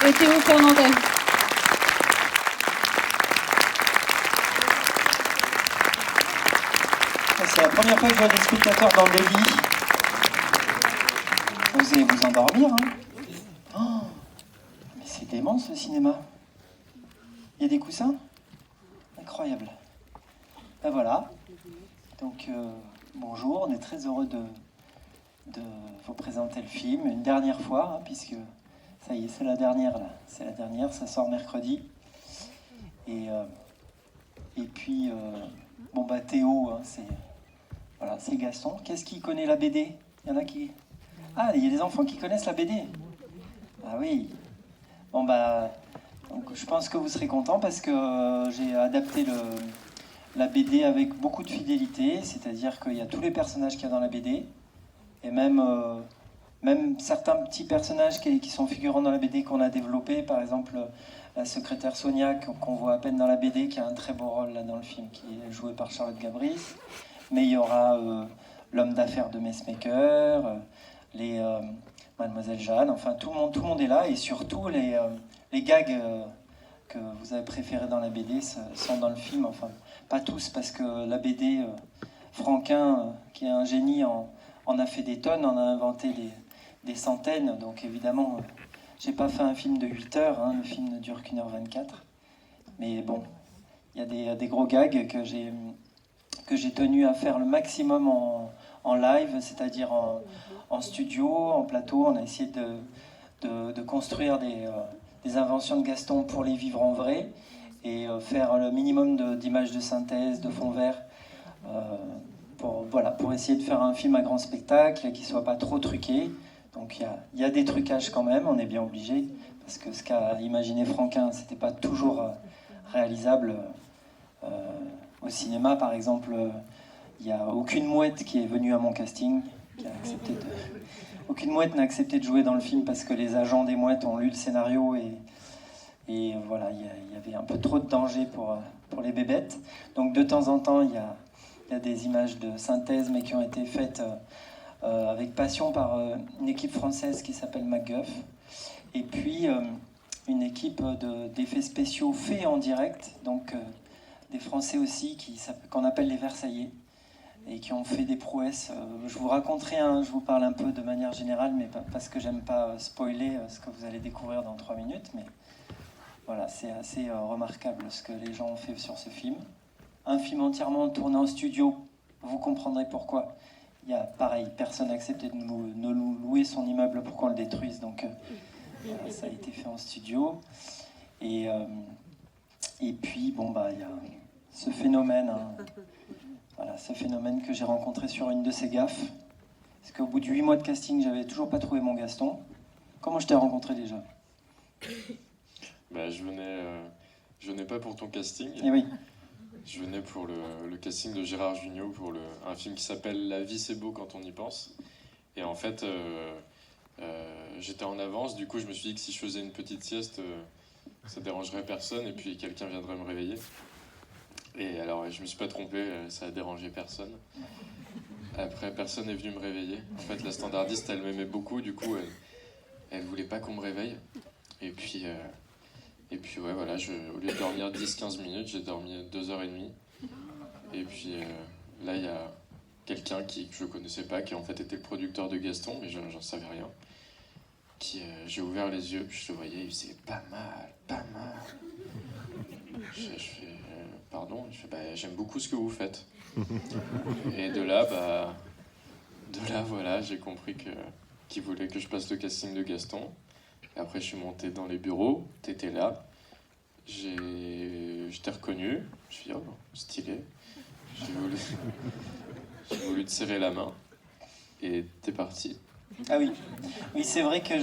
et Théo Fernandez. C'est la première fois que je vois des spectateurs dans des lits. Vous allez vous endormir, hein? Oh, mais c'est dément ce cinéma. Il y a des coussins? Incroyable. Ben voilà. Donc bonjour, on est très heureux de vous présenter le film une dernière fois, hein, puisque ça y est, c'est la dernière là. C'est la dernière, ça sort mercredi. Et puis, bon bah Théo, hein, voilà, c'est Gaston. Qu'est-ce qui connaît la BD? Il y en a qui... Ah, il y a des enfants qui connaissent la BD. Ah oui. Bon bah, donc, je pense que vous serez contents parce que j'ai adapté la BD avec beaucoup de fidélité, c'est-à-dire qu'il y a tous les personnages qu'il y a dans la BD, et même certains petits personnages qui sont figurants dans la BD qu'on a développés, par exemple la secrétaire Sonia qu'on voit à peine dans la BD, qui a un très beau rôle là dans le film, qui est joué par Charlotte Gabris. Mais il y aura l'homme d'affaires de Messmaker, Mademoiselle Jeanne, enfin tout le monde est là, et surtout les gags que vous avez préférés dans la BD sont dans le film, enfin pas tous, parce que la BD, Franquin, qui est un génie, en a fait des tonnes, en a inventé des centaines, donc évidemment, j'ai pas fait un film de 8 heures, hein, le film ne dure qu'1 h 24, mais bon, il y a des gros gags que j'ai tenu à faire le maximum en live, c'est-à-dire en studio, en plateau. On a essayé de construire des inventions de Gaston pour les vivre en vrai et faire le minimum d'images de synthèse, de fond vert, pour essayer de faire un film à grand spectacle qui ne soit pas trop truqué. Donc il y a des trucages quand même, on est bien obligé, parce que ce qu'a imaginé Franquin, c'était pas toujours réalisable. Au cinéma, par exemple, il n'y a aucune mouette qui est venue à mon casting, qui a accepté aucune mouette n'a accepté de jouer dans le film parce que les agents des mouettes ont lu le scénario et voilà, il y avait un peu trop de danger pour les bébêtes. Donc de temps en temps, il y a des images de synthèse, mais qui ont été faites avec passion par une équipe française qui s'appelle MacGuff. Et puis une équipe d'effets spéciaux faits en direct, donc des Français aussi qu'on appelle les Versaillais, et qui ont fait des prouesses. Je vous raconterai, je vous parle un peu de manière générale, mais parce que j'aime pas spoiler ce que vous allez découvrir dans 3 minutes, mais voilà, c'est assez remarquable ce que les gens ont fait sur ce film. Un film entièrement tourné en studio, vous comprendrez pourquoi. Il y a, pareil, personne n'a accepté de nous louer son immeuble pour qu'on le détruise, donc voilà, ça a été fait en studio. Et puis, bon, bah, il y a ce phénomène, hein, voilà, ce phénomène que j'ai rencontré sur une de ces gaffes. Parce qu'au bout de 8 mois de casting, j'avais toujours pas trouvé mon Gaston. Comment je t'ai rencontré déjà? Bah, je venais pas pour ton casting. Eh oui. Je venais pour le casting de Gérard Jugnot pour un film qui s'appelle La vie c'est beau quand on y pense. Et en fait, j'étais en avance, du coup je me suis dit que si je faisais une petite sieste, ça dérangerait personne et puis quelqu'un viendrait me réveiller. Et alors je me suis pas trompé, ça a dérangé personne. Après, personne n'est venu me réveiller. En fait, la standardiste, elle m'aimait beaucoup, du coup, elle voulait pas qu'on me réveille. Et puis ouais, voilà, au lieu de dormir 10-15 minutes, j'ai dormi 2h30. Et puis là, il y a quelqu'un que je connaissais pas, qui en fait était le producteur de Gaston, mais j'en savais rien. J'ai ouvert les yeux, puis je le voyais, il faisait pas mal. Je fais, pardon, je fais, bah, j'aime beaucoup ce que vous faites. Et de là, voilà, j'ai compris qu'il voulait que je passe le casting de Gaston. Et après, je suis monté dans les bureaux, t'étais là. Je t'ai reconnu, je suis dit, oh, stylé. J'ai voulu te serrer la main. Et t'es parti. Ah oui, oui, c'est vrai que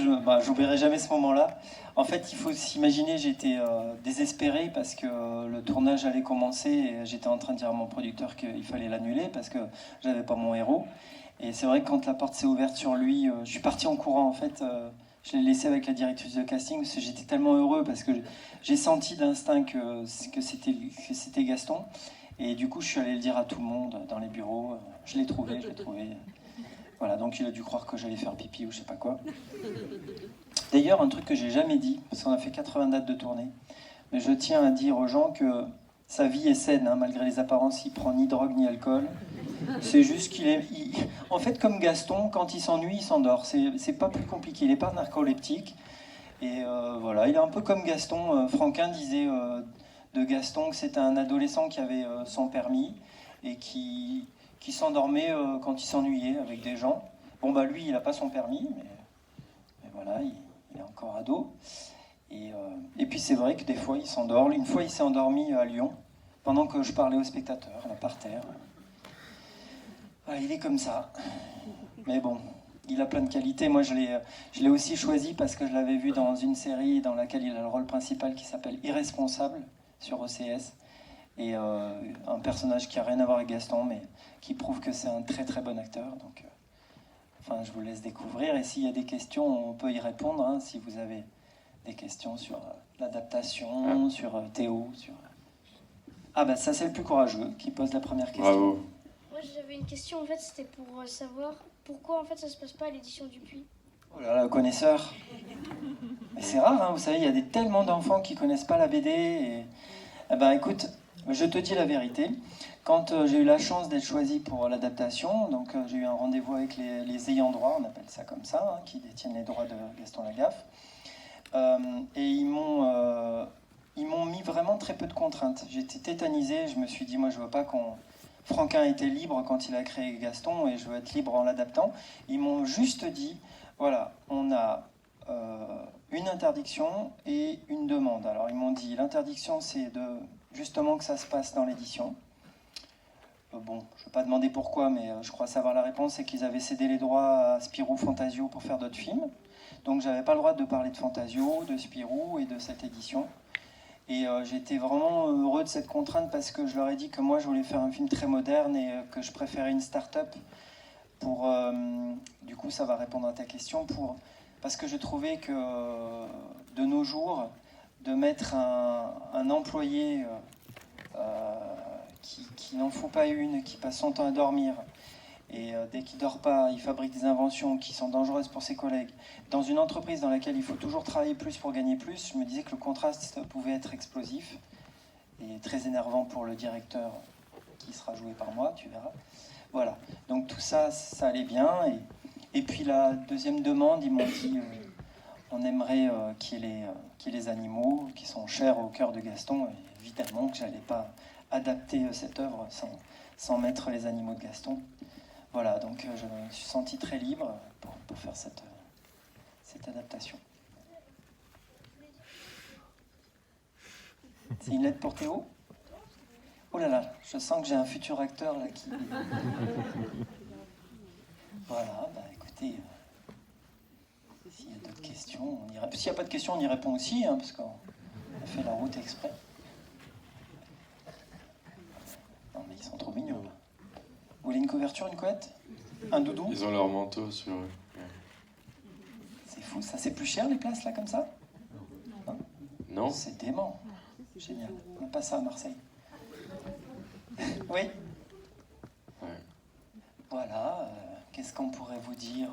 j'oublierai jamais ce moment-là. En fait, il faut s'imaginer, j'étais désespéré parce que le tournage allait commencer et j'étais en train de dire à mon producteur qu'il fallait l'annuler parce que j'avais pas mon héros. Et c'est vrai que quand la porte s'est ouverte sur lui, je suis parti en courant en fait. Je l'ai laissé avec la directrice de casting parce que j'étais tellement heureux parce que j'ai senti d'instinct que c'était Gaston. Et du coup, je suis allé le dire à tout le monde dans les bureaux. Je l'ai trouvé. Voilà, donc il a dû croire que j'allais faire pipi ou je sais pas quoi. D'ailleurs, un truc que j'ai jamais dit, parce qu'on a fait 80 dates de tournée, mais je tiens à dire aux gens que sa vie est saine, hein, malgré les apparences, il prend ni drogue ni alcool. C'est juste qu'il est... En fait, comme Gaston, quand il s'ennuie, il s'endort. C'est pas plus compliqué, il n'est pas narcoleptique. Et voilà, il est un peu comme Gaston. Franquin disait de Gaston que c'était un adolescent qui avait son permis et qui s'endormait quand il s'ennuyait avec des gens. Bon, bah lui, il n'a pas son permis, mais voilà, il est encore ado. Et puis c'est vrai que des fois, il s'endort. Une fois, il s'est endormi à Lyon, pendant que je parlais aux spectateurs, là, par terre. Voilà, il est comme ça. Mais bon, il a plein de qualités. Moi, je l'ai aussi choisi parce que je l'avais vu dans une série dans laquelle il a le rôle principal qui s'appelle Irresponsable sur OCS. Et un personnage qui n'a rien à voir avec Gaston, mais qui prouve que c'est un très très bon acteur. Donc, enfin, je vous laisse découvrir. Et s'il y a des questions, on peut y répondre. Hein, si vous avez des questions sur l'adaptation, sur Théo, sur... Ah bah ça c'est le plus courageux qui pose la première question. Bravo. Moi j'avais une question, en fait c'était pour savoir pourquoi en fait ça se passe pas à l'édition Dupuis. Oh là là, connaisseur. Mais c'est rare, hein, vous savez, il y a tellement d'enfants qui connaissent pas la BD. Et... Eh ben écoute, je te dis la vérité. Quand j'ai eu la chance d'être choisi pour l'adaptation, donc j'ai eu un rendez-vous avec les ayants droit, on appelle ça comme ça, hein, qui détiennent les droits de Gaston Lagaffe. Et ils m'ont mis vraiment très peu de contraintes. J'étais tétanisé, je me suis dit, moi je veux pas qu'on... Franquin était libre quand il a créé Gaston et je veux être libre en l'adaptant. Ils m'ont juste dit, voilà, on a une interdiction et une demande. Alors ils m'ont dit, l'interdiction c'est justement que ça se passe dans l'édition. Bon, je ne vais pas demander pourquoi, mais je crois savoir la réponse, c'est qu'ils avaient cédé les droits à Spirou Fantasio pour faire d'autres films. Donc j'avais pas le droit de parler de Fantasio, de Spirou et de cette édition. Et j'étais vraiment heureux de cette contrainte parce que je leur ai dit que moi je voulais faire un film très moderne et que je préférais une start-up pour... du coup ça va répondre à ta question, parce que je trouvais que de nos jours, de mettre un employé qui n'en fout pas une, qui passe son temps à dormir, et dès qu'il ne dort pas, il fabrique des inventions qui sont dangereuses pour ses collègues. Dans une entreprise dans laquelle il faut toujours travailler plus pour gagner plus, je me disais que le contraste pouvait être explosif et très énervant pour le directeur qui sera joué par moi, tu verras. Voilà, donc tout ça, ça allait bien. Et puis la deuxième demande, ils m'ont dit on aimerait qu'il y ait les animaux qui sont chers au cœur de Gaston. Et évidemment que je n'allais pas adapter cette œuvre sans mettre les animaux de Gaston. Voilà, donc je me suis senti très libre pour faire cette adaptation. C'est une lettre pour Théo ? Oh là là, je sens que j'ai un futur acteur là qui... Voilà, bah écoutez, s'il y a d'autres questions, on y répond. S'il n'y a pas de questions, on y répond aussi, hein, parce qu'on a fait la route exprès. Non mais ils sont trop mignons là. Vous voulez une couverture, une couette ? Un doudou ? Ils ont leur manteau sur eux. C'est fou, ça. C'est plus cher les places là comme ça ? Non ? C'est dément. Génial. On n'a pas ça à Marseille. Oui ? Ouais. Voilà. Qu'est-ce qu'on pourrait vous dire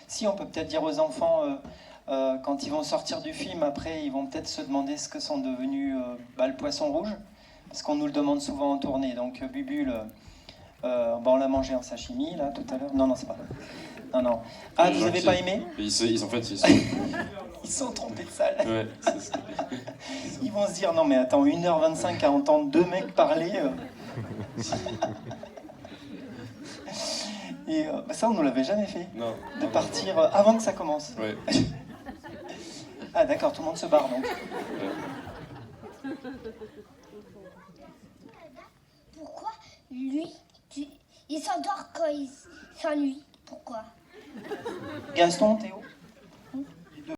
Si, on peut peut-être dire aux enfants, quand ils vont sortir du film, après, ils vont peut-être se demander ce que sont devenus le poisson rouge. Parce qu'on nous le demande souvent en tournée. Donc, Bubule, on l'a mangé en sashimi, là, tout à l'heure. Non, c'est pas vrai. Non. Ah, vous n'avez pas aimé ? En fait, Ils sont trompés de salle. Ouais, c'est ça. Ils vont se dire, non mais attends, 1h25 à entendre deux mecs parler. Et ça, on ne l'avait jamais fait. Non. De partir avant que ça commence. Ouais. Ah d'accord, tout le monde se barre donc. Ouais. Pourquoi lui, il s'endort quand il s'ennuie? Pourquoi? Gaston, Théo ?